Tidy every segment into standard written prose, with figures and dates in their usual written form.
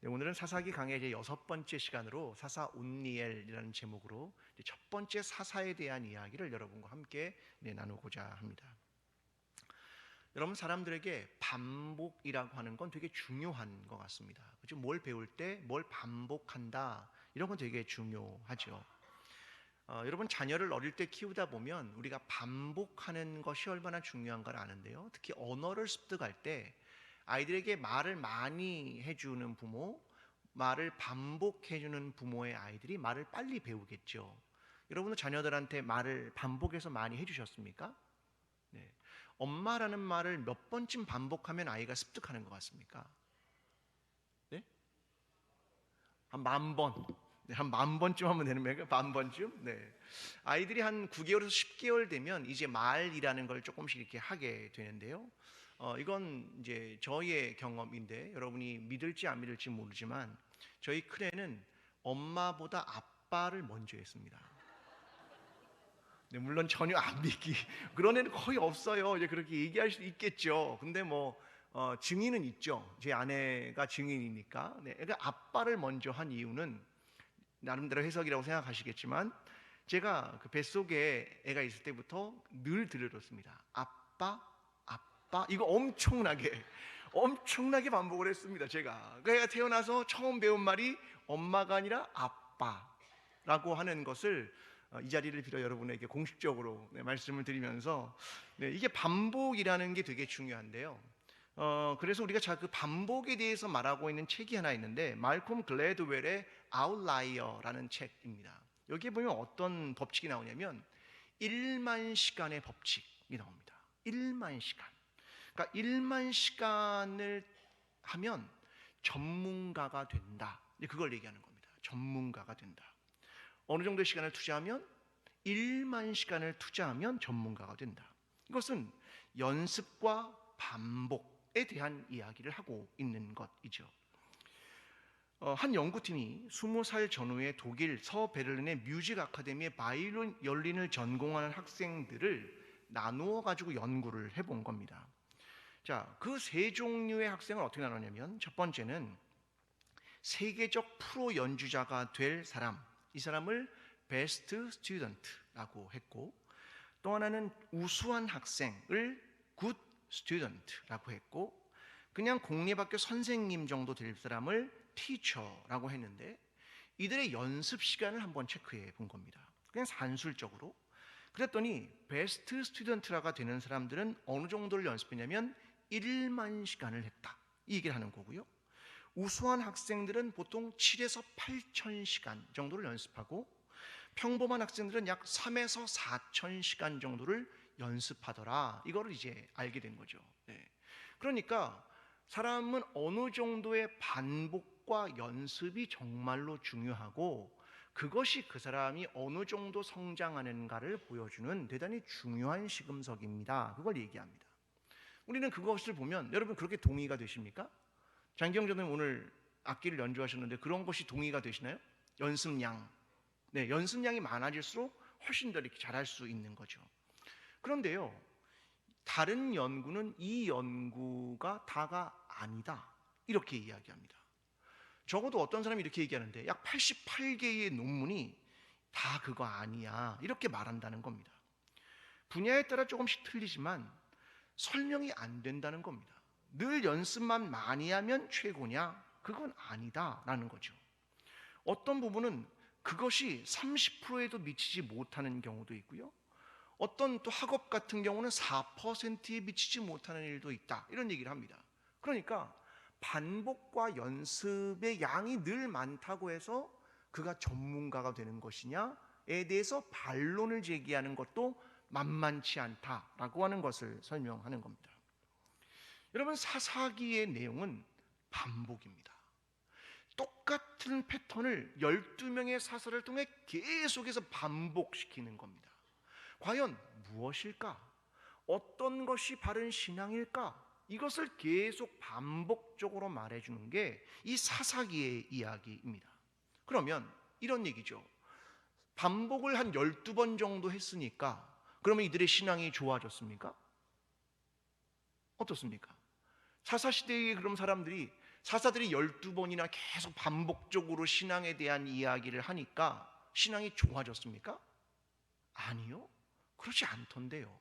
네, 오늘은 사사기 강의 이제 6번째 시간으로 사사 온니엘이라는 제목으로 첫 번째 사사에 대한 이야기를 여러분과 함께 나누고자 합니다. 여러분, 사람들에게 반복이라고 하는 건 되게 중요한 것 같습니다. 그죠? 뭘 배울 때 뭘 반복한다, 이런 건 되게 중요하죠. 여러분, 자녀를 어릴 때 키우다 보면 우리가 반복하는 것이 얼마나 중요한가를 아는데요. 특히 언어를 습득할 때 아이들에게 말을 많이 해주는 부모, 말을 반복해주는 부모의 아이들이 말을 빨리 배우겠죠. 여러분은 자녀들한테 말을 반복해서 많이 해주셨습니까? 네. 엄마라는 말을 몇 번쯤 반복하면 아이가 습득하는 것 같습니까? 네? 한 10,000번. 네, 한 10,000번쯤 하면 되는 거예요? 10,000번쯤? 네. 아이들이 한 9개월에서 10개월 되면 이제 말이라는 걸 조금씩 이렇게 하게 되는데요. 이건 이제 저희의 경험인데 여러분이 믿을지 안 믿을지 모르지만 저희 큰애는 엄마보다 아빠를 먼저 했습니다. 네, 물론 전혀 안 믿기 그런 애는 거의 없어요. 이제 그렇게 얘기할 수 있겠죠. 근데 증인은 있죠. 제 아내가 증인이니까. 네, 그러니까 아빠를 먼저 한 이유는 나름대로 해석이라고 생각하시겠지만 제가 그 뱃속에 애가 있을 때부터 늘 들려줬습니다. 아빠, 아빠. 이거 엄청나게 반복을 했습니다. 제가 애가 태어나서 처음 배운 말이 엄마가 아니라 아빠라고 하는 것을 이 자리를 빌어 여러분에게 공식적으로 말씀을 드리면서 이게 반복이라는 게 되게 중요한데요. 그래서 우리가 그 반복에 대해서 말하고 있는 책이 하나 있는데 말콤 글래드웰의 아웃라이어라는 책입니다. 여기에 보면 어떤 법칙이 나오냐면 1만 시간의 법칙이 나옵니다. 1만 시간. 그러니까 1만 시간을 하면 전문가가 된다. 그걸 얘기하는 겁니다. 전문가가 된다. 어느 정도의 시간을 투자하면 1만 시간을 투자하면 전문가가 된다. 이것은 연습과 반복에 대한 이야기를 하고 있는 것이죠. 한 연구팀이 20살 전후의 독일 서베를린의 뮤직 아카데미의 바이올린을 전공하는 학생들을 나누어 가지고 연구를 해본 겁니다. 자, 그 세 종류의 학생을 어떻게 나누냐면 첫 번째는 세계적 프로 연주자가 될 사람, 이 사람을 베스트 스튜던트라고 했고, 또 하나는 우수한 학생을 굿 스튜던트라고 했고, 그냥 공립학교 선생님 정도 될 사람을 티처라고 했는데, 이들의 연습 시간을 한번 체크해 본 겁니다. 그냥 산술적으로. 그랬더니 베스트 스튜던트가 되는 사람들은 어느 정도를 연습했냐면 1만 시간을 했다, 이 얘기를 하는 거고요. 우수한 학생들은 보통 7에서 8천 시간 정도를 연습하고 평범한 학생들은 약 3에서 4천 시간 정도를 연습하더라. 이거를 이제 알게 된 거죠. 네. 그러니까 사람은 어느 정도의 반복과 연습이 정말로 중요하고 그것이 그 사람이 어느 정도 성장하는가를 보여주는 대단히 중요한 시금석입니다. 그걸 얘기합니다. 우리는 그것을 보면 여러분 그렇게 동의가 되십니까? 장기영 전도님 오늘 악기를 연주하셨는데 그런 것이 동의가 되시나요? 연습량. 네, 연습량이 많아질수록 훨씬 더 이렇게 잘할 수 있는 거죠. 그런데요, 다른 연구는 이 연구가 다가 아니다, 이렇게 이야기합니다. 적어도 어떤 사람이 이렇게 얘기하는데 약 88개의 논문이 다 그거 아니야, 이렇게 말한다는 겁니다. 분야에 따라 조금씩 틀리지만 설명이 안 된다는 겁니다. 늘 연습만 많이 하면 최고냐? 그건 아니다라는 거죠. 어떤 부분은 그것이 30%에도 미치지 못하는 경우도 있고요. 어떤 또 학업 같은 경우는 4%에 미치지 못하는 일도 있다, 이런 얘기를 합니다. 그러니까 반복과 연습의 양이 늘 많다고 해서 그가 전문가가 되는 것이냐에 대해서 반론을 제기하는 것도 만만치 않다라고 하는 것을 설명하는 겁니다. 여러분, 사사기의 내용은 반복입니다. 똑같은 패턴을 12명의 사사를 통해 계속해서 반복시키는 겁니다. 과연 무엇일까? 어떤 것이 바른 신앙일까? 이것을 계속 반복적으로 말해주는 게 이 사사기의 이야기입니다. 그러면 이런 얘기죠. 반복을 한 12번 정도 했으니까 그러면 이들의 신앙이 좋아졌습니까? 어떻습니까? 사사시대의 그런 사람들이 사사들이 12번이나 계속 반복적으로 신앙에 대한 이야기를 하니까 신앙이 좋아졌습니까? 아니요. 그렇지 않던데요.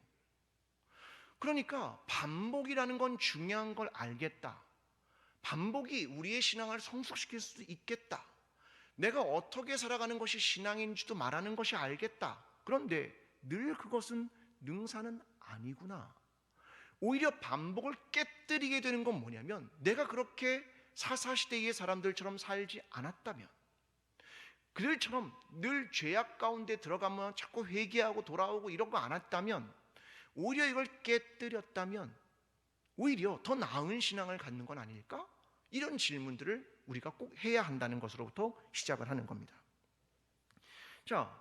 그러니까 반복이라는 건 중요한 걸 알겠다. 반복이 우리의 신앙을 성숙시킬 수도 있겠다. 내가 어떻게 살아가는 것이 신앙인지도 말하는 것이 알겠다. 그런데 늘 그것은 능사는 아니구나. 오히려 반복을 깨뜨리게 되는 건 뭐냐면, 내가 그렇게 사사시대의 사람들처럼 살지 않았다면, 그들처럼 늘 죄악 가운데 들어가면 자꾸 회개하고 돌아오고 이런 거 안 했다면, 오히려 이걸 깨뜨렸다면 오히려 더 나은 신앙을 갖는 건 아닐까? 이런 질문들을 우리가 꼭 해야 한다는 것으로부터 시작을 하는 겁니다. 자,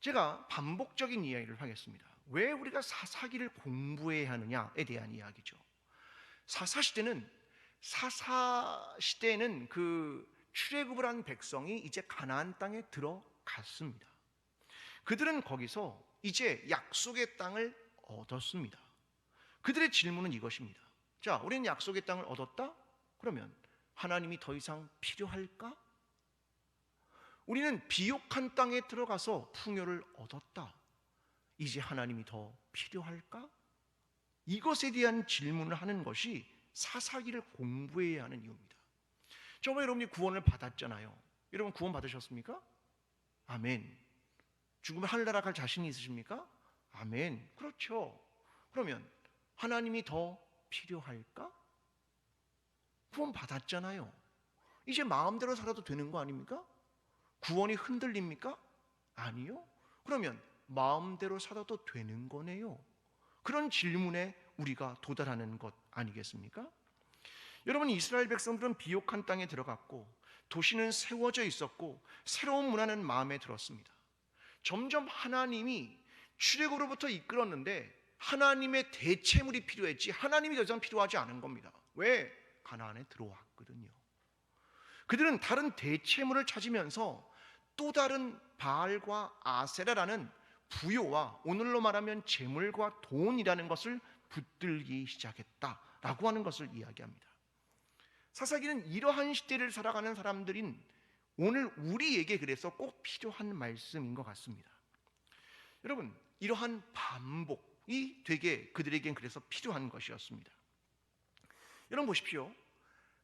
제가 반복적인 이야기를 하겠습니다. 왜 우리가 사사기를 공부해야 하느냐에 대한 이야기죠. 사사시대에는 그 출애굽을 한 백성이 이제 가나안 땅에 들어갔습니다. 그들은 거기서 이제 약속의 땅을 얻었습니다. 그들의 질문은 이것입니다. 자, 우리는 약속의 땅을 얻었다? 그러면 하나님이 더 이상 필요할까? 우리는 비옥한 땅에 들어가서 풍요를 얻었다. 이제 하나님이 더 필요할까? 이것에 대한 질문을 하는 것이 사사기를 공부해야 하는 이유입니다. 저번에 여러분이 구원을 받았잖아요. 여러분 구원 받으셨습니까? 아멘. 죽으면 하늘나라 갈 자신이 있으십니까? 아멘. 그렇죠. 그러면 하나님이 더 필요할까? 구원 받았잖아요. 이제 마음대로 살아도 되는 거 아닙니까? 구원이 흔들립니까? 아니요. 그러면 마음대로 살아도 되는 거네요. 그런 질문에 우리가 도달하는 것 아니겠습니까? 여러분, 이스라엘 백성들은 비옥한 땅에 들어갔고 도시는 세워져 있었고 새로운 문화는 마음에 들었습니다. 점점 하나님이 출애굽으로부터 이끌었는데 하나님의 대체물이 필요했지 하나님이 더 이상 필요하지 않은 겁니다. 왜? 가나안에 들어왔거든요. 그들은 다른 대체물을 찾으면서 또 다른 바알과 아세라라는 부요와 오늘로 말하면 재물과 돈이라는 것을 붙들기 시작했다라고 하는 것을 이야기합니다. 사사기는 이러한 시대를 살아가는 사람들인 오늘 우리에게 그래서 꼭 필요한 말씀인 것 같습니다. 여러분, 이러한 반복이 되게 그들에겐 그래서 필요한 것이었습니다. 여러분 보십시오.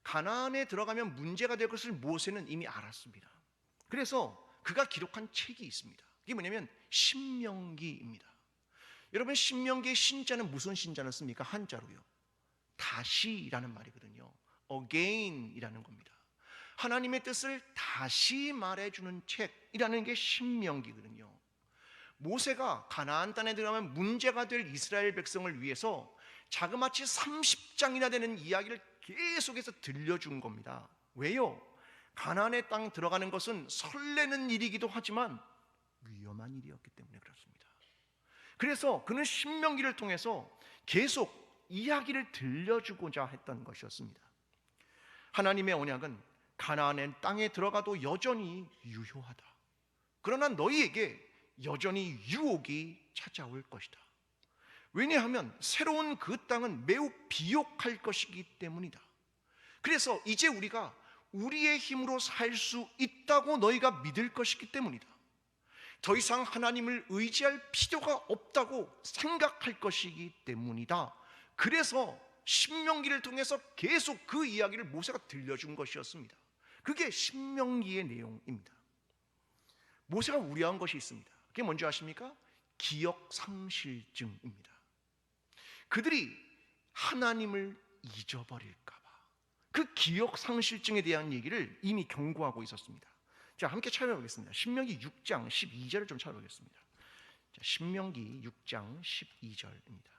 가나안에 들어가면 문제가 될 것을 모세는 이미 알았습니다. 그래서 그가 기록한 책이 있습니다. 이게 뭐냐면 신명기입니다. 여러분, 신명기의 신자는 무슨 신자를 씁니까? 한자로요. 다시라는 말이거든요. again이라는 겁니다. 하나님의 뜻을 다시 말해주는 책이라는 게 신명기거든요. 모세가 가나안 땅에 들어가면 문제가 될 이스라엘 백성을 위해서 자그마치 30장이나 되는 이야기를 계속해서 들려준 겁니다. 왜요? 가나안의 땅 들어가는 것은 설레는 일이기도 하지만 위험한 일이었기 때문에 그렇습니다. 그래서 그는 신명기를 통해서 계속 이야기를 들려주고자 했던 것이었습니다. 하나님의 언약은 가나안의 땅에 들어가도 여전히 유효하다. 그러나 너희에게 여전히 유혹이 찾아올 것이다. 왜냐하면 새로운 그 땅은 매우 비옥할 것이기 때문이다. 그래서 이제 우리가 우리의 힘으로 살 수 있다고 너희가 믿을 것이기 때문이다. 더 이상 하나님을 의지할 필요가 없다고 생각할 것이기 때문이다. 그래서 신명기를 통해서 계속 그 이야기를 모세가 들려준 것이었습니다. 그게 신명기의 내용입니다. 모세가 우려한 것이 있습니다. 그게 뭔지 아십니까? 기억상실증입니다. 그들이 하나님을 잊어버릴까 봐 그 기억상실증에 대한 얘기를 이미 경고하고 있었습니다. 자, 함께 찾아보겠습니다. 신명기 6장 12절을 좀 찾아보겠습니다. 자, 신명기 6장 12절입니다.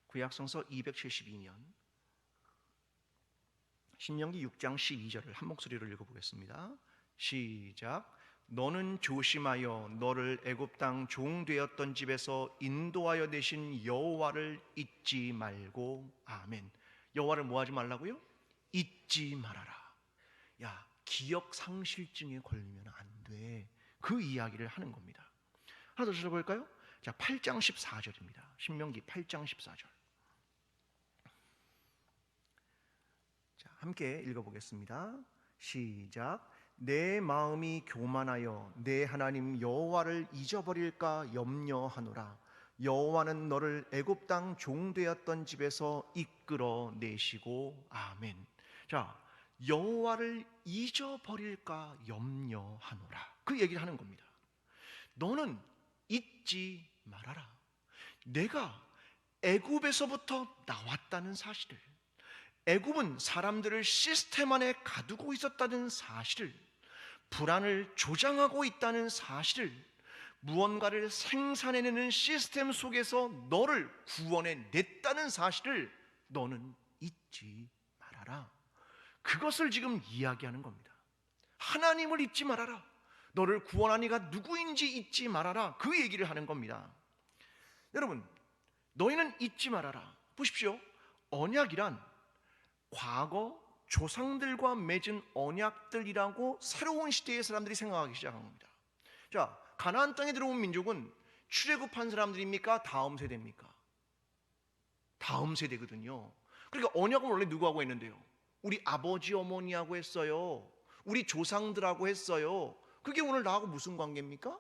구약성서 272년 신명기 6장 12절을 한 목소리로 읽어보겠습니다. 시작. 너는 조심하여 너를 애굽 땅 종 되었던 집에서 인도하여 내신 여호와를 잊지 말고. 아멘. 여호와를 뭐 하지 말라고요? 잊지 말아라. 야, 기억 상실증에 걸리면 안 돼. 그 이야기를 하는 겁니다. 하나 더 찾아볼까요? 자, 8장 14절입니다. 신명기 8장 14절. 자, 함께 읽어보겠습니다. 시작. 내 마음이 교만하여 내 하나님 여호와를 잊어버릴까 염려하노라. 여호와는 너를 애굽 땅 종되었던 집에서 이끌어 내시고. 아멘. 자, 여호와를 잊어버릴까 염려하노라. 그 얘기를 하는 겁니다. 너는 잊지 말아라. 내가 애굽에서부터 나왔다는 사실을, 애굽은 사람들을 시스템 안에 가두고 있었다는 사실을, 불안을 조장하고 있다는 사실을, 무언가를 생산해내는 시스템 속에서 너를 구원해냈다는 사실을 너는 잊지 말아라. 그것을 지금 이야기하는 겁니다. 하나님을 잊지 말아라. 너를 구원한 이가 누구인지 잊지 말아라. 그 얘기를 하는 겁니다. 여러분, 너희는 잊지 말아라. 보십시오. 언약이란 과거 조상들과 맺은 언약들이라고 새로운 시대의 사람들이 생각하기 시작한 겁니다. 자, 가나안 땅에 들어온 민족은 출애굽한 사람들입니까? 다음 세대입니까? 다음 세대거든요. 그러니까 언약은 원래 누구하고 했는데요? 우리 아버지 어머니하고 했어요. 우리 조상들하고 했어요. 그게 오늘 나하고 무슨 관계입니까?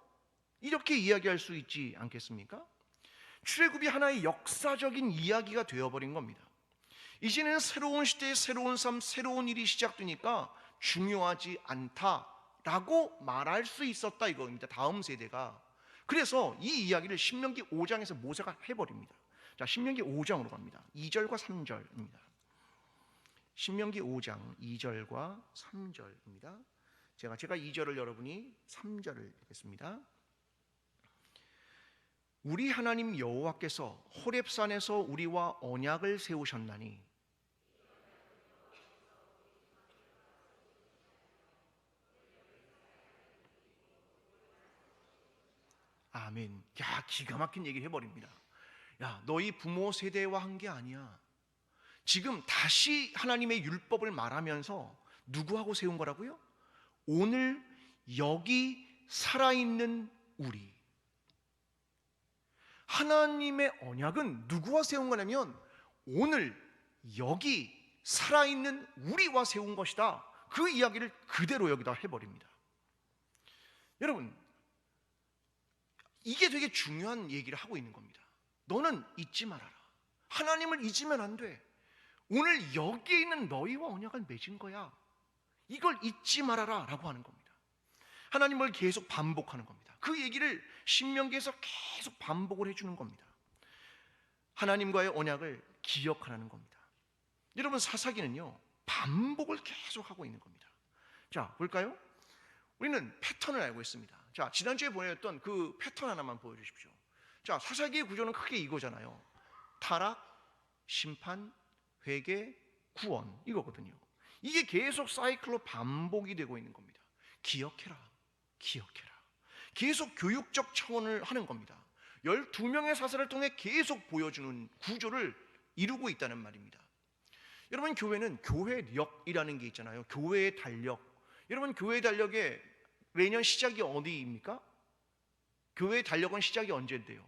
이렇게 이야기할 수 있지 않겠습니까? 출애굽이 하나의 역사적인 이야기가 되어버린 겁니다. 이제는 새로운 시대의 새로운 삶, 새로운 일이 시작되니까 중요하지 않다라고 말할 수 있었다 이겁니다. 다음 세대가. 그래서 이 이야기를 신명기 5장에서 모세가 해버립니다. 자, 신명기 5장으로 갑니다. 2절과 3절입니다. 신명기 5장 2절과 3절입니다. 제가 2절을 여러분이 3절을 읽겠습니다. 우리 하나님 여호와께서 호렙산에서 우리와 언약을 세우셨나니 아멘. 야, 기가 막힌 얘기를 해버립니다. 야, 너희 부모 세대와 한 게 아니야. 지금 다시 하나님의 율법을 말하면서 누구하고 세운 거라고요? 오늘 여기 살아있는 우리. 하나님의 언약은 누구와 세운 거냐면 오늘 여기 살아있는 우리와 세운 것이다. 그 이야기를 그대로 여기다 해버립니다. 여러분, 이게 되게 중요한 얘기를 하고 있는 겁니다. 너는 잊지 말아라. 하나님을 잊으면 안 돼. 오늘 여기에 있는 너희와 언약을 맺은 거야. 이걸 잊지 말아라 라고 하는 겁니다. 하나님을 계속 반복하는 겁니다. 그 얘기를 신명기에서 계속 반복을 해주는 겁니다. 하나님과의 언약을 기억하라는 겁니다. 여러분, 사사기는요 반복을 계속 하고 있는 겁니다. 자, 볼까요? 우리는 패턴을 알고 있습니다. 자, 지난주에 보내줬던 그 패턴 하나만 보여주십시오. 자, 사사기의 구조는 크게 이거잖아요. 타락, 심판, 회개, 구원, 이거거든요. 이게 계속 사이클로 반복이 되고 있는 겁니다. 기억해라, 기억해라. 계속 교육적 차원을 하는 겁니다. 12명의 사사를 통해 계속 보여주는 구조를 이루고 있다는 말입니다. 여러분, 교회는 교회력이라는 게 있잖아요. 교회의 달력. 여러분, 교회의 달력의 매년 시작이 어디입니까? 교회의 달력은 시작이 언제인데요?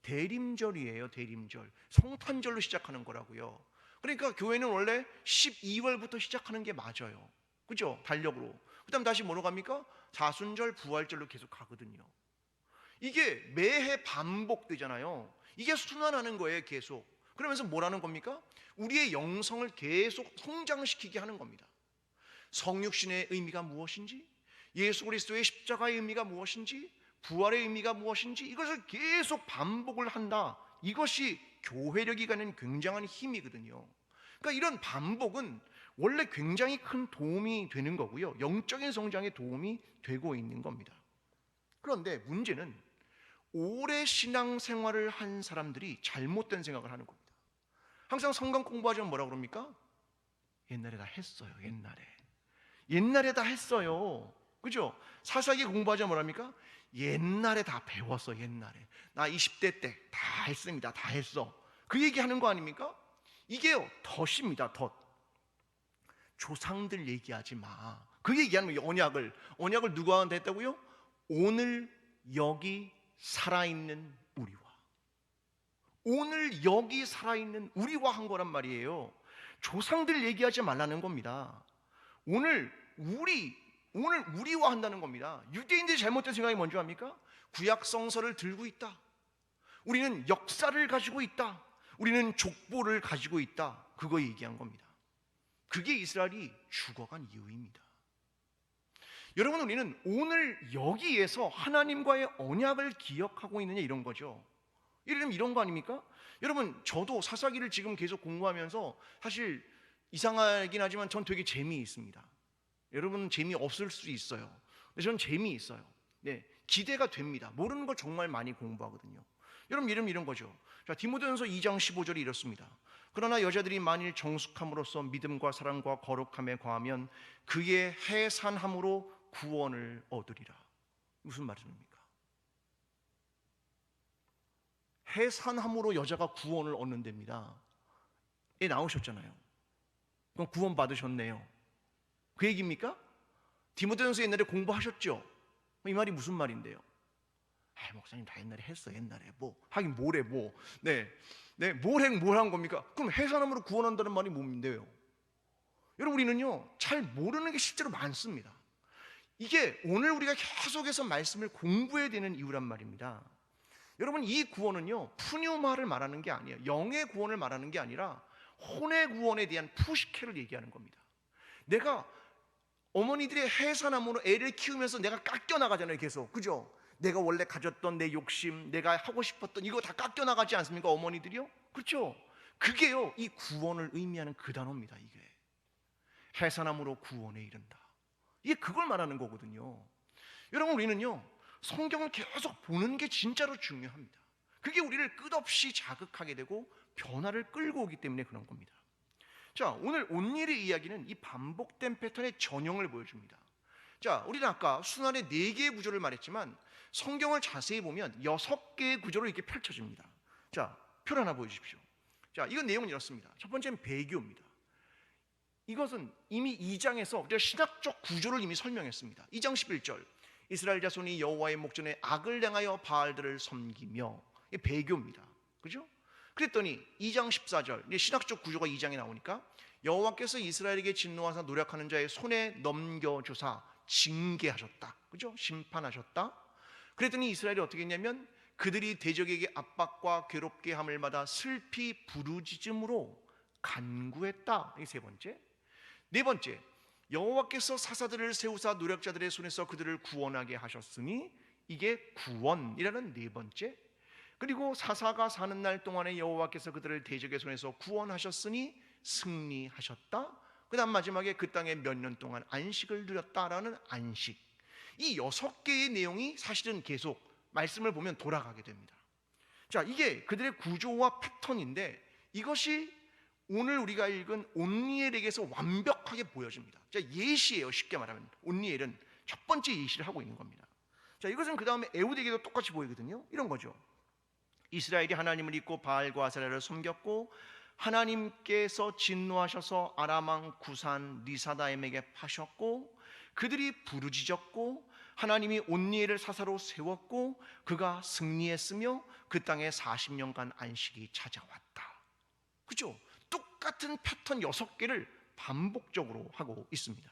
대림절이에요. 대림절. 성탄절로 시작하는 거라고요. 그러니까 교회는 원래 12월부터 시작하는 게 맞아요. 그죠? 달력으로. 그 다음 다시 뭐로 갑니까? 자순절, 부활절로 계속 가거든요. 이게 매해 반복되잖아요. 이게 순환하는 거예요. 계속. 그러면서 뭐라는 겁니까? 우리의 영성을 계속 성장시키게 하는 겁니다. 성육신의 의미가 무엇인지, 예수 그리스도의 십자가의 의미가 무엇인지, 부활의 의미가 무엇인지, 이것을 계속 반복을 한다. 이것이 교회력이 가는 굉장한 힘이거든요. 그러니까 이런 반복은 원래 굉장히 큰 도움이 되는 거고요. 영적인 성장에 도움이 되고 있는 겁니다. 그런데 문제는 오래 신앙생활을 한 사람들이 잘못된 생각을 하는 겁니다. 항상 성경 공부하자면 뭐라고 그럽니까? 옛날에 다 했어요. 옛날에 다 했어요. 그죠? 사사기 공부하자면 뭐랍니까? 옛날에 다 배웠어. 옛날에 나 20대 때 다 했습니다. 다 했어. 그 얘기하는 거 아닙니까? 이게요 덫입니다. 덫. 조상들 얘기하지 마. 그 얘기하는 거예요. 언약을 누구한테 했다고요? 오늘 여기 살아있는 우리와, 오늘 여기 살아있는 우리와 한 거란 말이에요. 조상들 얘기하지 말라는 겁니다. 오늘 우리와 한다는 겁니다. 유대인들이 잘못된 생각이 뭔지 압니까? 구약 성서를 들고 있다, 우리는 역사를 가지고 있다, 우리는 족보를 가지고 있다, 그거 얘기한 겁니다. 그게 이스라엘이 죽어간 이유입니다. 여러분, 우리는 오늘 여기에서 하나님과의 언약을 기억하고 있느냐, 이런 거죠. 예를 들면 이런 거 아닙니까? 여러분, 저도 사사기를 지금 계속 공부하면서 사실 이상하긴 하지만 전 되게 재미있습니다. 여러분 재미없을 수 있어요. 근데 저는 재미있어요. 네, 기대가 됩니다. 모르는 거 정말 많이 공부하거든요. 여러분, 이런 거죠. 자, 디모데전서 2장 15절이 이렇습니다. 그러나 여자들이 만일 정숙함으로써 믿음과 사랑과 거룩함에 거하면 그의 해산함으로 구원을 얻으리라. 무슨 말입니까? 해산함으로 여자가 구원을 얻는답니다. 예, 나오셨잖아요. 그럼 구원 받으셨네요. 그 얘기입니까? 디모데전서 옛날에 공부하셨죠? 이 말이 무슨 말인데요? 목사님 다 옛날에 했어. 옛날에 뭐 하긴 뭐래 뭐. 네, 뭘 한 겁니까? 그럼 해산함으로 구원한다는 말이 뭔데요? 여러분, 우리는요 잘 모르는 게 실제로 많습니다. 이게 오늘 우리가 계속해서 말씀을 공부해야 되는 이유란 말입니다. 여러분, 이 구원은요 푸뉴마를 말하는 게 아니에요. 영의 구원을 말하는 게 아니라 혼의 구원에 대한 푸시케를 얘기하는 겁니다. 내가 어머니들의 해산함으로 애를 키우면서 내가 깎여 나가잖아요, 계속. 그죠? 내가 원래 가졌던 내 욕심, 내가 하고 싶었던 이거 다 깎여 나가지 않습니까, 어머니들이요? 그렇죠? 그게요 이 구원을 의미하는 그 단어입니다. 이게 해산함으로 구원에 이른다, 이게 그걸 말하는 거거든요. 여러분, 우리는요 성경을 계속 보는 게 진짜로 중요합니다. 그게 우리를 끝없이 자극하게 되고 변화를 끌고 오기 때문에 그런 겁니다. 자, 오늘 온일의 이야기는 이 반복된 패턴의 전형을 보여줍니다. 자, 우리는 아까 순환의 4개의 구조를 말했지만 성경을 자세히 보면 6개의 구조로 이렇게 펼쳐집니다. 자, 표 하나 보여주십시오. 자, 이건 내용은 이렇습니다. 첫 번째는 배교입니다. 이것은 이미 2장에서 신학적 구조를 이미 설명했습니다. 2장 11절, 이스라엘 자손이 여호와의 목전에 악을 행하여 바알들을 섬기며, 이게 배교입니다. 그죠? 그랬더니 2장 14절, 신학적 구조가 2장에 나오니까 여호와께서 이스라엘에게 진노하사 노력하는 자의 손에 넘겨주사 징계하셨다. 그죠? 심판하셨다. 그랬더니 이스라엘이 어떻게 했냐면 그들이 대적에게 압박과 괴롭게 함을 받아 슬피 부르짖음으로 간구했다. 이게 세 번째. 네 번째, 여호와께서 사사들을 세우사 노력자들의 손에서 그들을 구원하게 하셨으니, 이게 구원이라는 네 번째. 그리고 사사가 사는 날 동안에 여호와께서 그들을 대적의 손에서 구원하셨으니 승리하셨다. 그 다음 마지막에 그 땅에 몇 년 동안 안식을 누렸다라는 안식. 이 6개의 내용이 사실은 계속 말씀을 보면 돌아가게 됩니다. 자, 이게 그들의 구조와 패턴인데 이것이 오늘 우리가 읽은 온니엘에게서 완벽하게 보여집니다. 자, 예시예요. 쉽게 말하면 온니엘은 첫 번째 예시를 하고 있는 겁니다. 자, 이것은 그 다음에 에후드에게도 똑같이 보이거든요. 이런 거죠. 이스라엘이 하나님을 잊고 바알과 아세라를 섬겼고 하나님께서 진노하셔서 아람 왕 구산 리사다임에게 파셨고 그들이 부르짖었고 하나님이 온니엘을 사사로 세웠고 그가 승리했으며 그 땅에 40년간 안식이 찾아왔다. 그죠? 똑같은 패턴 6개를 반복적으로 하고 있습니다.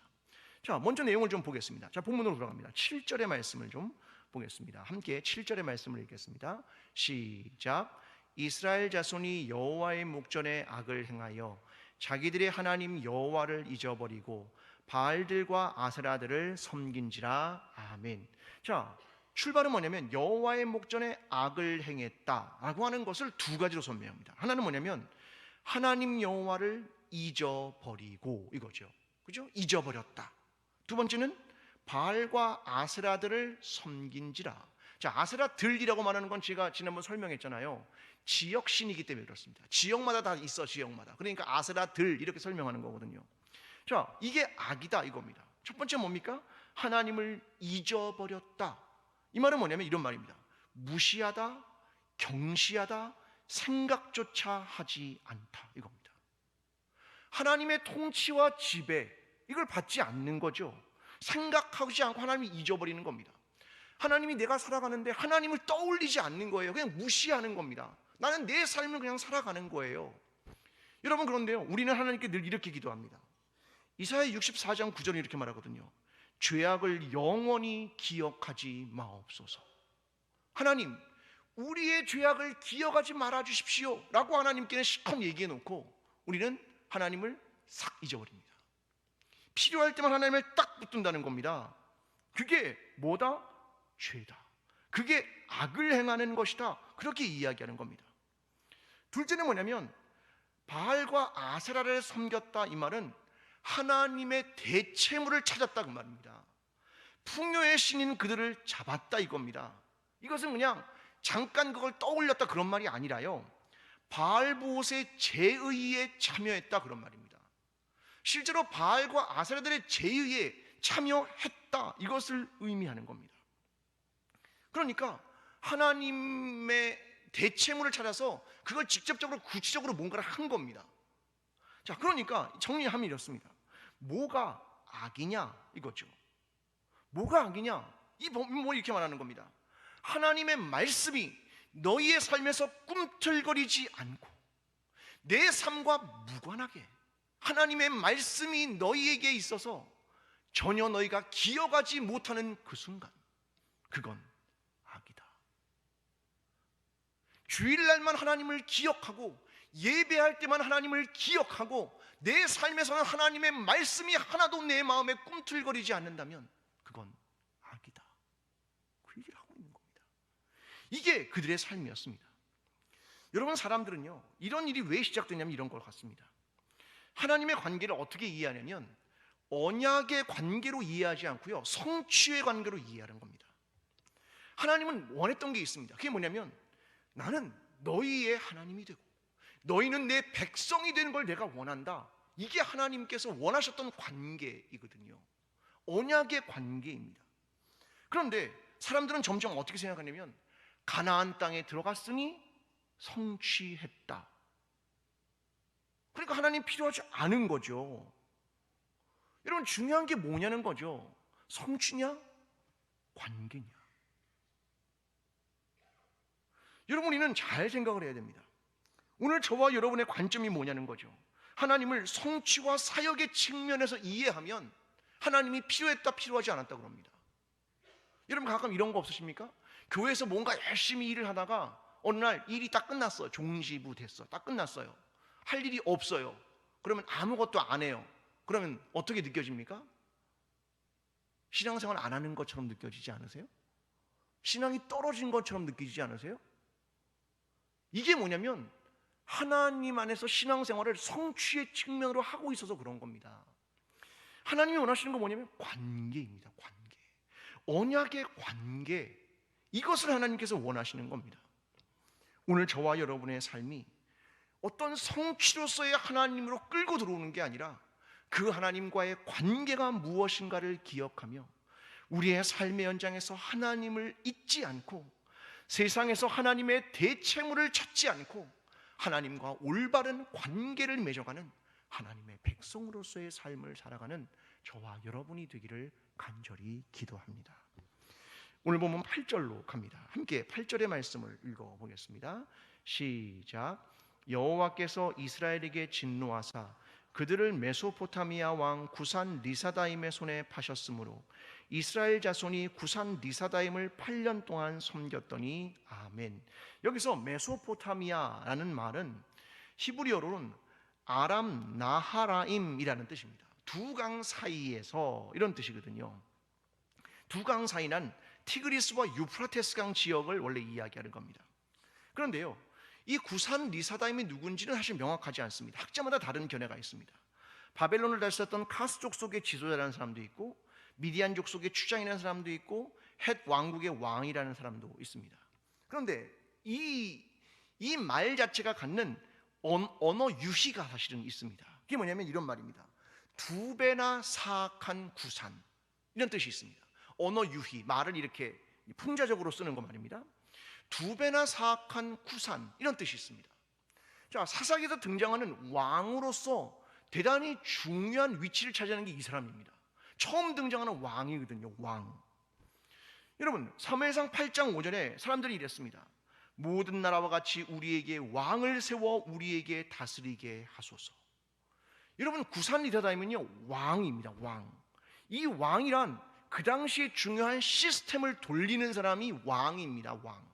자, 먼저 내용을 좀 보겠습니다. 자, 본문으로 돌아갑니다. 7절의 말씀을 좀 보겠습니다. 함께 7절의 말씀을 읽겠습니다. 시작. 이스라엘 자손이 여호와의 목전에 악을 행하여 자기들의 하나님 여호와를 잊어버리고 바알들과 아세라들을 섬긴지라. 아멘. 자, 출발은 뭐냐면 여호와의 목전에 악을 행했다라고 하는 것을 두 가지로 설명합니다. 하나는 뭐냐면 하나님 여호와를 잊어버리고, 이거죠. 그죠? 잊어버렸다. 두 번째는 바알과 아세라들을 섬긴지라. 자, 아세라들이라고 말하는 건 제가 지난번 설명했잖아요. 지역신이기 때문에 그렇습니다. 지역마다 다 있어, 지역마다. 그러니까 아세라들 이렇게 설명하는 거거든요. 자, 이게 악이다 이겁니다. 첫 번째 뭡니까? 하나님을 잊어버렸다. 이 말은 뭐냐면 이런 말입니다. 무시하다, 경시하다, 생각조차 하지 않다 이겁니다. 하나님의 통치와 지배, 이걸 받지 않는 거죠. 생각하지 않고 하나님을 잊어버리는 겁니다. 하나님이 내가 살아가는데 하나님을 떠올리지 않는 거예요. 그냥 무시하는 겁니다. 나는 내 삶을 그냥 살아가는 거예요. 여러분, 그런데요, 우리는 하나님께 늘 이렇게 기도합니다. 이사야 64장 9절에 이렇게 말하거든요. 죄악을 영원히 기억하지 마옵소서. 하나님, 우리의 죄악을 기억하지 말아 주십시오 라고 하나님께는 실컷 얘기해 놓고 우리는 하나님을 싹 잊어버립니다. 필요할 때만 하나님을 딱 붙든다는 겁니다. 그게 뭐다? 죄다. 그게 악을 행하는 것이다. 그렇게 이야기하는 겁니다. 둘째는 뭐냐면 바알과 아세라를 섬겼다, 이 말은 하나님의 대체물을 찾았다 그 말입니다. 풍요의 신인 그들을 잡았다 이겁니다. 이것은 그냥 잠깐 그걸 떠올렸다 그런 말이 아니라요, 바알보옷의 제의에 참여했다 그런 말입니다. 실제로 바알과 아세라들의 제의에 참여했다, 이것을 의미하는 겁니다. 그러니까 하나님의 대체물을 찾아서 그걸 직접적으로 구체적으로 뭔가를 한 겁니다. 자, 그러니까 정리하면 이렇습니다. 뭐가 악이냐 이거죠. 뭐가 악이냐, 뭐 이렇게 말하는 겁니다. 하나님의 말씀이 너희의 삶에서 꿈틀거리지 않고 내 삶과 무관하게 하나님의 말씀이 너희에게 있어서 전혀 너희가 기억하지 못하는 그 순간, 그건 악이다. 주일날만 하나님을 기억하고 예배할 때만 하나님을 기억하고 내 삶에서는 하나님의 말씀이 하나도 내 마음에 꿈틀거리지 않는다면 그건 악이다. 그 얘기를 하고 있는 겁니다. 이게 그들의 삶이었습니다. 여러분, 사람들은요, 이런 일이 왜 시작되냐면 이런 걸 같습니다. 하나님의 관계를 어떻게 이해하냐면 언약의 관계로 이해하지 않고요, 성취의 관계로 이해하는 겁니다. 하나님은 원했던 게 있습니다. 그게 뭐냐면 나는 너희의 하나님이 되고 너희는 내 백성이 되는 걸 내가 원한다. 이게 하나님께서 원하셨던 관계이거든요. 언약의 관계입니다. 그런데 사람들은 점점 어떻게 생각하냐면 가나안 땅에 들어갔으니 성취했다. 그러니까 하나님 필요하지 않은 거죠. 여러분, 중요한 게 뭐냐는 거죠. 성취냐? 관계냐? 여러분, 우리는 잘 생각을 해야 됩니다. 오늘 저와 여러분의 관점이 뭐냐는 거죠. 하나님을 성취와 사역의 측면에서 이해하면 하나님이 필요했다, 필요하지 않았다 그럽니다. 여러분, 가끔 이런 거 없으십니까? 교회에서 뭔가 열심히 일을 하다가 어느 날 일이 딱 끝났어요. 종지부 됐어. 딱 끝났어요. 할 일이 없어요. 그러면 아무것도 안 해요. 그러면 어떻게 느껴집니까? 신앙생활 안 하는 것처럼 느껴지지 않으세요? 신앙이 떨어진 것처럼 느끼지 않으세요? 이게 뭐냐면 하나님 안에서 신앙생활을 성취의 측면으로 하고 있어서 그런 겁니다. 하나님이 원하시는 건 뭐냐면 관계입니다. 관계, 언약의 관계, 이것을 하나님께서 원하시는 겁니다. 오늘 저와 여러분의 삶이 어떤 성취로서의 하나님으로 끌고 들어오는 게 아니라 그 하나님과의 관계가 무엇인가를 기억하며 우리의 삶의 현장에서 하나님을 잊지 않고 세상에서 하나님의 대체물을 찾지 않고 하나님과 올바른 관계를 맺어가는 하나님의 백성으로서의 삶을 살아가는 저와 여러분이 되기를 간절히 기도합니다. 오늘 보면 8절로 갑니다. 함께 8절의 말씀을 읽어보겠습니다. 시작. 여호와께서 이스라엘에게 진노하사 그들을 메소포타미아 왕 구산 리사다임의 손에 파셨으므로 이스라엘 자손이 구산 리사다임을 8년 동안 섬겼더니 아멘. 여기서 메소포타미아라는 말은 히브리어로는 아람 나하라임이라는 뜻입니다. 두 강 사이에서, 이런 뜻이거든요. 두 강 사이는 티그리스와 유프라테스 강 지역을 원래 이야기하는 겁니다. 그런데요, 이 구산 리사다임이 누군지는 사실 명확하지 않습니다. 학자마다 다른 견해가 있습니다. 바벨론을 다스렸던 카스 족속의 지도자라는 사람도 있고 미디안 족속의 추장이라는 사람도 있고 헷 왕국의 왕이라는 사람도 있습니다. 그런데 이 말 자체가 갖는 언어 유희가 사실은 있습니다. 그게 뭐냐면 이런 말입니다. 두 배나 사악한 구산, 이런 뜻이 있습니다. 언어 유희, 말을 이렇게 풍자적으로 쓰는 거 말입니다. 두 배나 사악한 구산, 이런 뜻이 있습니다. 자, 사사기에서 등장하는 왕으로서 대단히 중요한 위치를 차지하는 게 이 사람입니다. 처음 등장하는 왕이거든요. 왕. 여러분, 사무엘상 8장 5절에 사람들이 이랬습니다. 모든 나라와 같이 우리에게 왕을 세워 우리에게 다스리게 하소서. 여러분, 구산 리더다임은요, 왕입니다. 왕. 이 왕이란 그 당시에 중요한 시스템을 돌리는 사람이 왕입니다. 왕.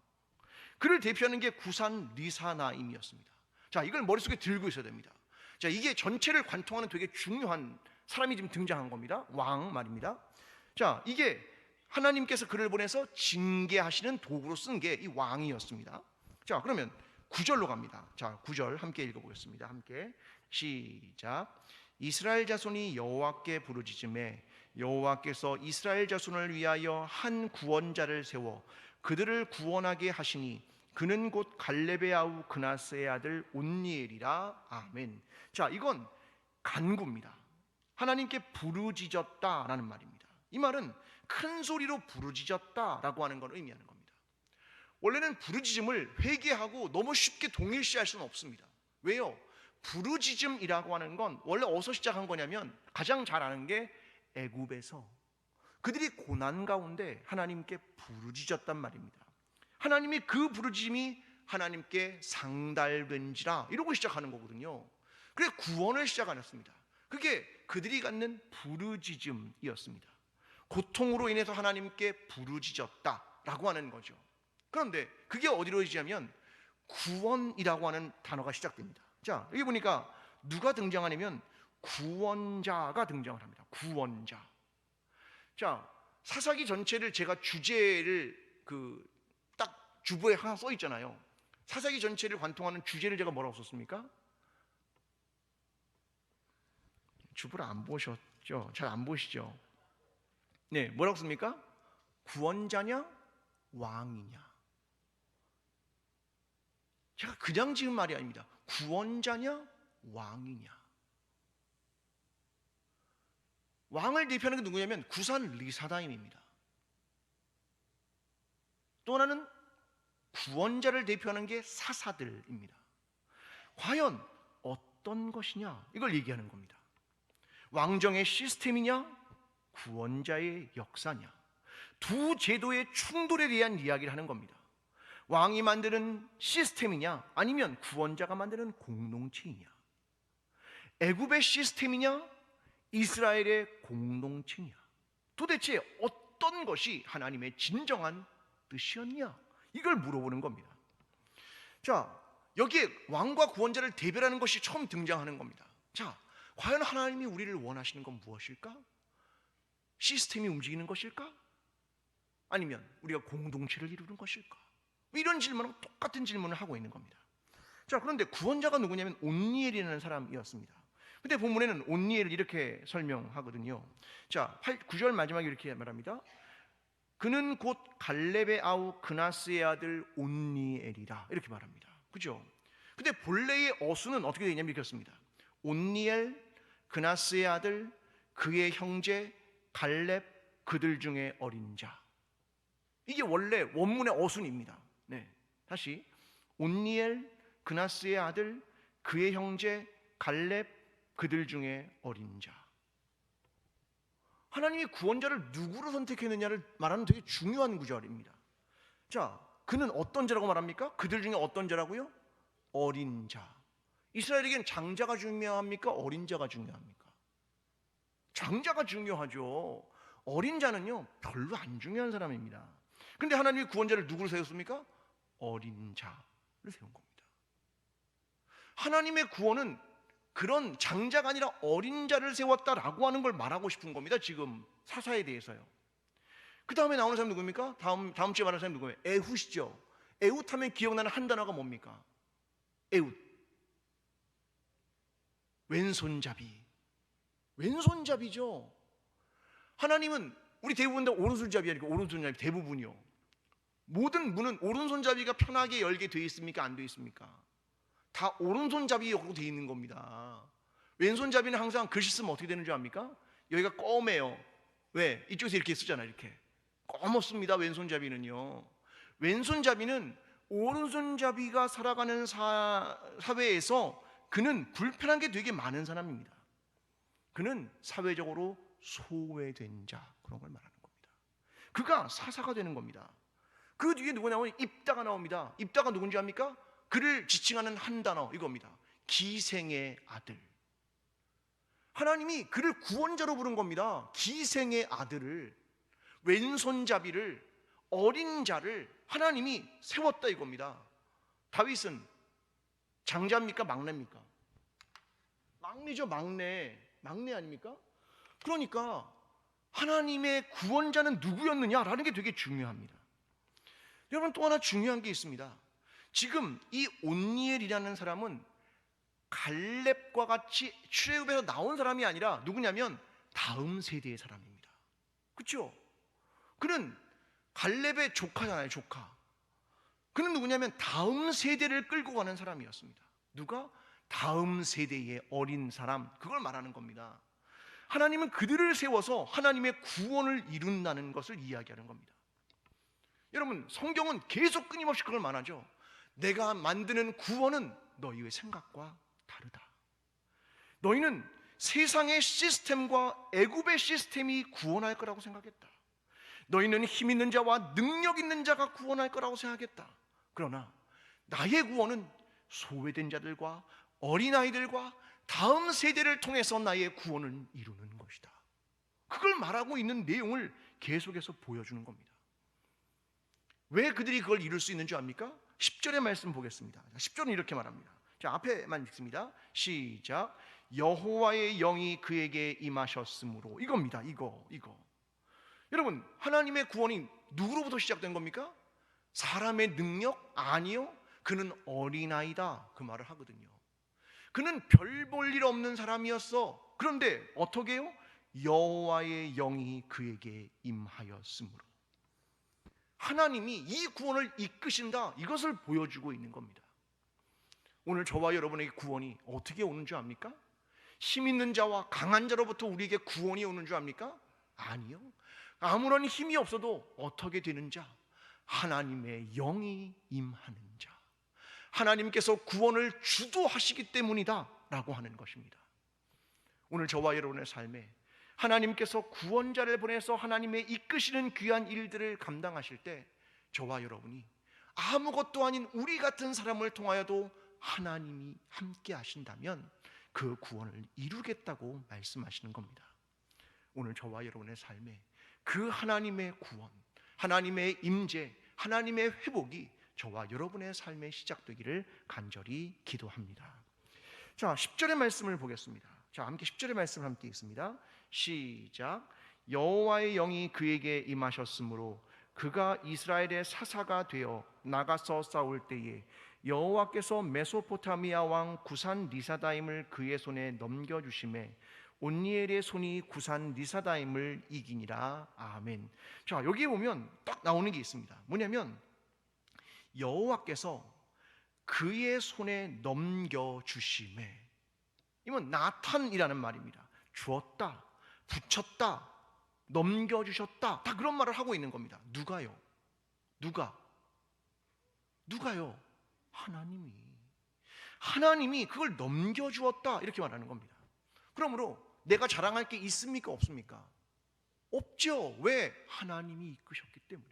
그를 대표하는 게 구산 리사나임이었습니다. 자, 이걸 머릿속에 들고 있어야 됩니다. 자, 이게 전체를 관통하는 되게 중요한 사람이 지금 등장한 겁니다. 왕 말입니다. 자, 이게 하나님께서 그를 보내서 징계하시는 도구로 쓴 게 이 왕이었습니다. 자, 그러면 9절로 갑니다. 자, 9절 함께 읽어보겠습니다. 함께 시작. 이스라엘 자손이 여호와께 부르짖음에 여호와께서 이스라엘 자손을 위하여 한 구원자를 세워 그들을 구원하게 하시니 그는 곧 갈렙의 아우 그나스의 아들 온니엘이라. 아멘. 자, 이건 간구입니다. 하나님께 부르짖었다라는 말입니다. 이 말은 큰 소리로 부르짖었다라고 하는 걸 의미하는 겁니다. 원래는 부르짖음을 회개하고 너무 쉽게 동일시할 수는 없습니다. 왜요? 부르짖음이라고 하는 건 원래 어디서 시작한 거냐면 가장 잘 아는 게 애굽에서 그들이 고난 가운데 하나님께 부르짖었단 말입니다. 하나님이 그 부르짖음이 하나님께 상달된지라 이러고 시작하는 거거든요. 그래서 구원을 시작 안 했습니다. 그게 그들이 갖는 부르짖음이었습니다. 고통으로 인해서 하나님께 부르짖었다라고 하는 거죠. 그런데 그게 어디로 이지하면 구원이라고 하는 단어가 시작됩니다. 자, 여기 보니까 누가 등장하냐면 구원자가 등장을 합니다. 구원자. 자, 사사기 전체를 제가 주제를 딱 주보에 하나 써 있잖아요. 사사기 전체를 관통하는 주제를 제가 뭐라고 썼습니까? 주보를 안 보셨죠? 잘 안 보시죠? 네, 뭐라고 씁니까? 구원자냐? 왕이냐? 제가 그냥 지은 말이 아닙니다. 구원자냐? 왕이냐? 왕을 대표하는 게 누구냐면 구산 리사다임입니다. 또 하나는 구원자를 대표하는 게 사사들입니다. 과연 어떤 것이냐? 이걸 얘기하는 겁니다. 왕정의 시스템이냐? 구원자의 역사냐? 두 제도의 충돌에 대한 이야기를 하는 겁니다. 왕이 만드는 시스템이냐? 아니면 구원자가 만드는 공동체이냐? 애굽의 시스템이냐? 이스라엘의 공동체냐? 도대체 어떤 것이 하나님의 진정한 뜻이었냐? 이걸 물어보는 겁니다. 자, 여기에 왕과 구원자를 대별하는 것이 처음 등장하는 겁니다. 자, 과연 하나님이 우리를 원하시는 건 무엇일까? 시스템이 움직이는 것일까? 아니면 우리가 공동체를 이루는 것일까? 이런 질문하고 똑같은 질문을 하고 있는 겁니다. 자, 그런데 구원자가 누구냐면 온니엘이라는 사람이었습니다. 근데 본문에는 온니엘을 이렇게 설명하거든요. 자, 9절 마지막에 이렇게 말합니다. 그는 곧 갈렙의 아우 그나스의 아들 온니엘이라 이렇게 말합니다. 그죠? 근데 본래의 어수는 어떻게 되냐면 이렇게 씁니다. 온니엘, 그나스의 아들, 그의 형제 갈렙, 그들 중에 어린 자. 이게 원래 원문의 어순입니다. 네, 다시 온니엘, 그나스의 아들, 그의 형제 갈렙, 그들 중에 어린 자. 하나님이 구원자를 누구로 선택했느냐를 말하는 되게 중요한 구절입니다. 자, 그는 어떤 자라고 말합니까? 그들 중에 어떤 자라고요? 어린 자. 이스라엘에겐 장자가 중요합니까? 어린 자가 중요합니까? 장자가 중요하죠. 어린 자는요 별로 안 중요한 사람입니다. 근데 하나님이 구원자를 누구로 세웠습니까? 어린 자를 세운 겁니다. 하나님의 구원은 그런 장자가 아니라 어린 자를 세웠다라고 하는 걸 말하고 싶은 겁니다. 지금 사사에 대해서요. 그 다음에 나오는 사람 누구입니까? 다음 주에 말하는 사람 누구예요? 에훗이죠. 에훗 하면 기억나는 한 단어가 뭡니까? 에훗. 왼손잡이. 왼손잡이죠. 하나님은 우리 대부분 다 오른손잡이 아니고 오른손잡이 대부분이요. 모든 문은 오른손잡이가 편하게 열게 되어 있습니까? 안 되어 있습니까? 다 오른손잡이로 되어 있는 겁니다. 왼손잡이는 항상 글씨 쓰면 어떻게 되는 줄 압니까? 여기가 검해요. 왜? 이쪽에서 이렇게 쓰잖아요. 이렇게 검었습니다. 왼손잡이는요. 왼손잡이는 오른손잡이가 살아가는 사회에서 그는 불편한 게 되게 많은 사람입니다. 그는 사회적으로 소외된 자, 그런 걸 말하는 겁니다. 그가 사사가 되는 겁니다. 그 뒤에 누가 나오면 입다가 나옵니다. 입다가 누군지 압니까? 그를 지칭하는 한 단어 이겁니다. 기생의 아들. 하나님이 그를 구원자로 부른 겁니다. 기생의 아들을, 왼손잡이를, 어린 자를 하나님이 세웠다 이겁니다. 다윗은 장자입니까? 막내입니까? 막내죠. 막내 아닙니까? 그러니까 하나님의 구원자는 누구였느냐라는 게 되게 중요합니다. 여러분, 또 하나 중요한 게 있습니다. 지금 이 온니엘이라는 사람은 갈렙과 같이 출애굽에서 나온 사람이 아니라 누구냐면 다음 세대의 사람입니다. 그렇죠? 그는 갈렙의 조카잖아요. 조카. 그는 누구냐면 다음 세대를 끌고 가는 사람이었습니다. 누가? 다음 세대의 어린 사람, 그걸 말하는 겁니다. 하나님은 그들을 세워서 하나님의 구원을 이룬다는 것을 이야기하는 겁니다. 여러분, 성경은 계속 끊임없이 그걸 말하죠. 내가 만드는 구원은 너희의 생각과 다르다. 너희는 세상의 시스템과 애굽의 시스템이 구원할 거라고 생각했다. 너희는 힘 있는 자와 능력 있는 자가 구원할 거라고 생각했다. 그러나 나의 구원은 소외된 자들과 어린아이들과 다음 세대를 통해서 나의 구원을 이루는 것이다. 그걸 말하고 있는 내용을 계속해서 보여주는 겁니다. 왜 그들이 그걸 이룰 수 있는 줄 압니까? 10절의 말씀 보겠습니다. 10절은 이렇게 말합니다. 자, 앞에만 읽습니다. 시작. 여호와의 영이 그에게 임하셨으므로. 이겁니다. 이거. 여러분, 하나님의 구원이 누구로부터 시작된 겁니까? 사람의 능력? 아니요. 그는 어린아이다, 그 말을 하거든요. 그는 별 볼 일 없는 사람이었어. 그런데 어떻게 해요? 여호와의 영이 그에게 임하였으므로. 하나님이 이 구원을 이끄신다, 이것을 보여주고 있는 겁니다. 오늘 저와 여러분에게 구원이 어떻게 오는 줄 압니까? 힘 있는 자와 강한 자로부터 우리에게 구원이 오는 줄 압니까? 아니요. 아무런 힘이 없어도 어떻게 되는 자? 하나님의 영이 임하는 자, 하나님께서 구원을 주도하시기 때문이다 라고 하는 것입니다. 오늘 저와 여러분의 삶에 하나님께서 구원자를 보내서 하나님의 이끄시는 귀한 일들을 감당하실 때 저와 여러분이 아무것도 아닌 우리 같은 사람을 통하여도 하나님이 함께 하신다면 그 구원을 이루겠다고 말씀하시는 겁니다. 오늘 저와 여러분의 삶에 그 하나님의 구원, 하나님의 임재, 하나님의 회복이 저와 여러분의 삶에 시작되기를 간절히 기도합니다. 자, 10절의 말씀을 보겠습니다. 자, 함께 10절의 말씀을 함께 읽습니다. 시작. 여호와의 영이 그에게 임하셨으므로 그가 이스라엘의 사사가 되어 나가서 싸울 때에 여호와께서 메소포타미아 왕 구산 리사다임을 그의 손에 넘겨주심에 온니엘의 손이 구산 리사다임을 이기니라. 아멘. 자, 여기 보면 딱 나오는 게 있습니다. 뭐냐면 여호와께서 그의 손에 넘겨주심에, 이건 나탄이라는 말입니다. 주었다, 붙였다, 넘겨주셨다, 다 그런 말을 하고 있는 겁니다. 누가요? 누가요? 하나님이 그걸 넘겨주었다 이렇게 말하는 겁니다. 그러므로 내가 자랑할 게 있습니까? 없습니까? 없죠. 왜? 하나님이 이끄셨기 때문에,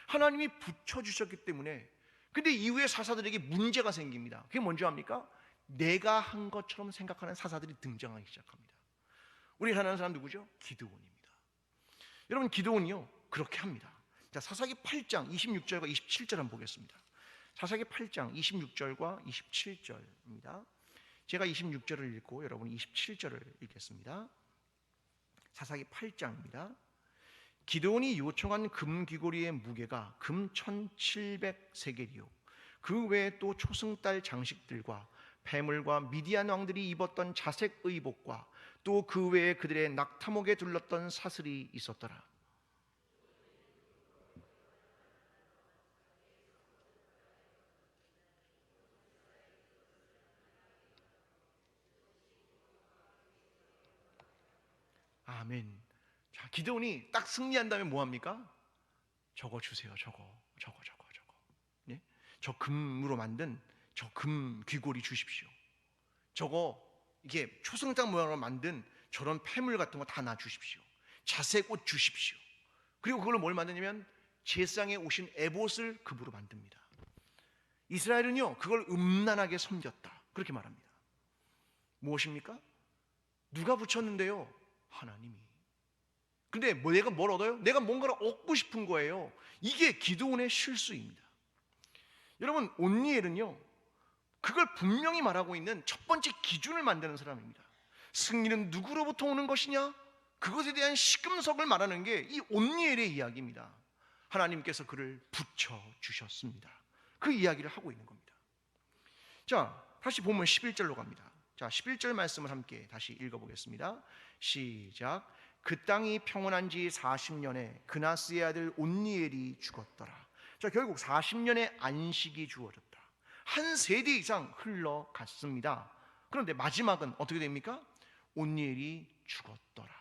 하나님이 붙여주셨기 때문에. 근데 이후에 사사들에게 문제가 생깁니다. 그게 뭔지 압니까? 내가 한 것처럼 생각하는 사사들이 등장하기 시작합니다. 우리 하나님 사람 누구죠? 기드온입니다. 여러분, 기드온이요 그렇게 합니다. 자, 사사기 8장 26절과 27절 한번 보겠습니다. 사사기 8장 26절과 27절입니다. 제가 26절을 읽고 여러분이 27절을 읽겠습니다. 사사기 8장입니다. 기드온이 요청한 금 귀고리의 무게가 금 1700세겔이요 그 외에 또 초승달 장식들과 폐물과 미디안 왕들이 입었던 자색 의복과 또 그 외에 그들의 낙타목에 둘렀던 사슬이 있었더라. 아멘. 자, 기드온이 딱 승리한 다음에 뭐 합니까? 저거 주세요. 저거. 네? 저 금으로 만든 저 금 귀고리 주십시오. 저거 이게 초승달 모양으로 만든 저런 폐물 같은 거 다 놔주십시오. 자색 옷 주십시오. 그리고 그걸 뭘 만드냐면 제사장에 오신 에봇을 금으로 만듭니다. 이스라엘은요 그걸 음란하게 섬겼다 그렇게 말합니다. 무엇입니까? 누가 붙였는데요? 하나님이. 근데 내가 뭘 얻어요? 내가 뭔가를 얻고 싶은 거예요. 이게 기드온의 실수입니다. 여러분, 온니엘은요 그걸 분명히 말하고 있는 첫 번째 기준을 만드는 사람입니다. 승리는 누구로부터 오는 것이냐? 그것에 대한 시금석을 말하는 게 이 온니엘의 이야기입니다. 하나님께서 그를 붙여주셨습니다. 그 이야기를 하고 있는 겁니다. 자, 다시 보면 11절로 갑니다. 자, 11절 말씀을 함께 다시 읽어보겠습니다. 시작. 그 땅이 평온한 지 40년에 그나스의 아들 온니엘이 죽었더라. 자, 결국 40년의 안식이 주어졌다. 한 세대 이상 흘러갔습니다. 그런데 마지막은 어떻게 됩니까? 온니엘이 죽었더라.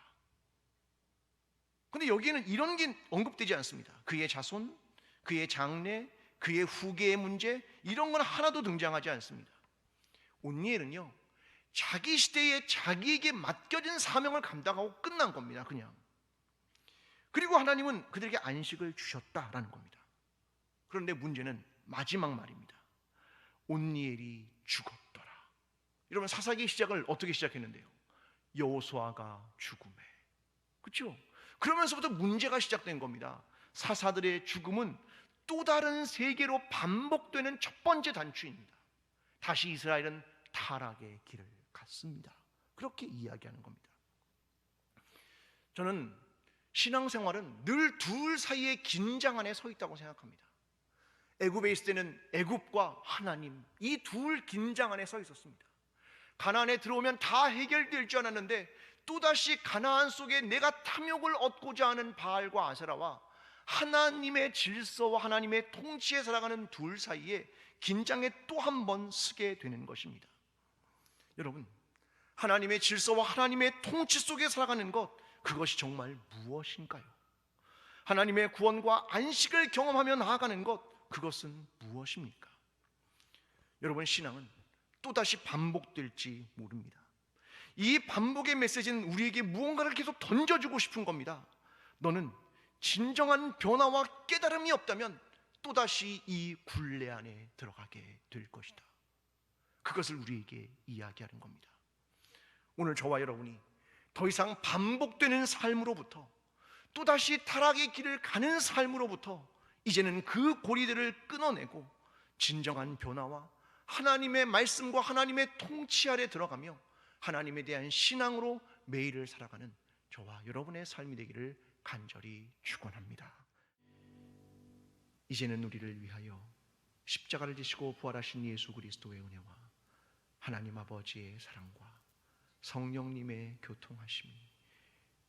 근데 여기에는 이런 게 언급되지 않습니다. 그의 자손, 그의 장래, 그의 후계의 문제, 이런 건 하나도 등장하지 않습니다. 온니엘은요 자기 시대에 자기에게 맡겨진 사명을 감당하고 끝난 겁니다. 그냥. 그리고 하나님은 그들에게 안식을 주셨다라는 겁니다. 그런데 문제는 마지막 말입니다. 온니엘이 죽었더라. 여러분, 사사기 시작을 어떻게 시작했는데요? 여호수아가 죽음에. 그렇죠? 그러면서부터 문제가 시작된 겁니다. 사사들의 죽음은 또 다른 세계로 반복되는 첫 번째 단추입니다. 다시 이스라엘은 타락의 길을 갔습니다. 그렇게 이야기하는 겁니다. 저는 신앙생활은 늘 둘 사이의 긴장 안에 서 있다고 생각합니다. 애굽에 있을 때는 애굽과 하나님, 이 둘 긴장 안에 서 있었습니다. 가나안에 들어오면 다 해결될 줄 알았는데 또다시 가나안 속에 내가 탐욕을 얻고자 하는 바알과 아세라와 하나님의 질서와 하나님의 통치에 살아가는 둘 사이에 긴장에 또 한 번 서게 되는 것입니다. 여러분, 하나님의 질서와 하나님의 통치 속에 살아가는 것, 그것이 정말 무엇인가요? 하나님의 구원과 안식을 경험하며 나아가는 것, 그것은 무엇입니까? 여러분, 신앙은 또다시 반복될지 모릅니다. 이 반복의 메시지는 우리에게 무언가를 계속 던져주고 싶은 겁니다. 너는 진정한 변화와 깨달음이 없다면 또다시 이 굴레 안에 들어가게 될 것이다. 그것을 우리에게 이야기하는 겁니다. 오늘 저와 여러분이 더 이상 반복되는 삶으로부터 또다시 타락의 길을 가는 삶으로부터 이제는 그 고리들을 끊어내고 진정한 변화와 하나님의 말씀과 하나님의 통치 아래 들어가며 하나님에 대한 신앙으로 매일을 살아가는 저와 여러분의 삶이 되기를 간절히 축원합니다. 이제는 우리를 위하여 십자가를 지시고 부활하신 예수 그리스도의 은혜와 하나님 아버지의 사랑과 성령님의 교통하심이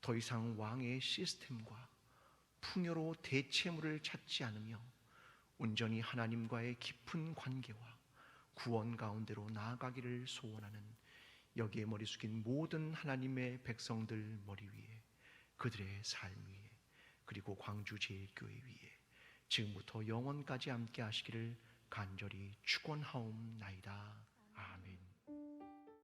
더 이상 왕의 시스템과 풍요로 대체물을 찾지 않으며 온전히 하나님과의 깊은 관계와 구원 가운데로 나아가기를 소원하는 여기에 머리 숙인 모든 하나님의 백성들 머리 위에, 그들의 삶 위에, 그리고 광주제일교회 위에 지금부터 영원까지 함께 하시기를 간절히 축원하옵나이다.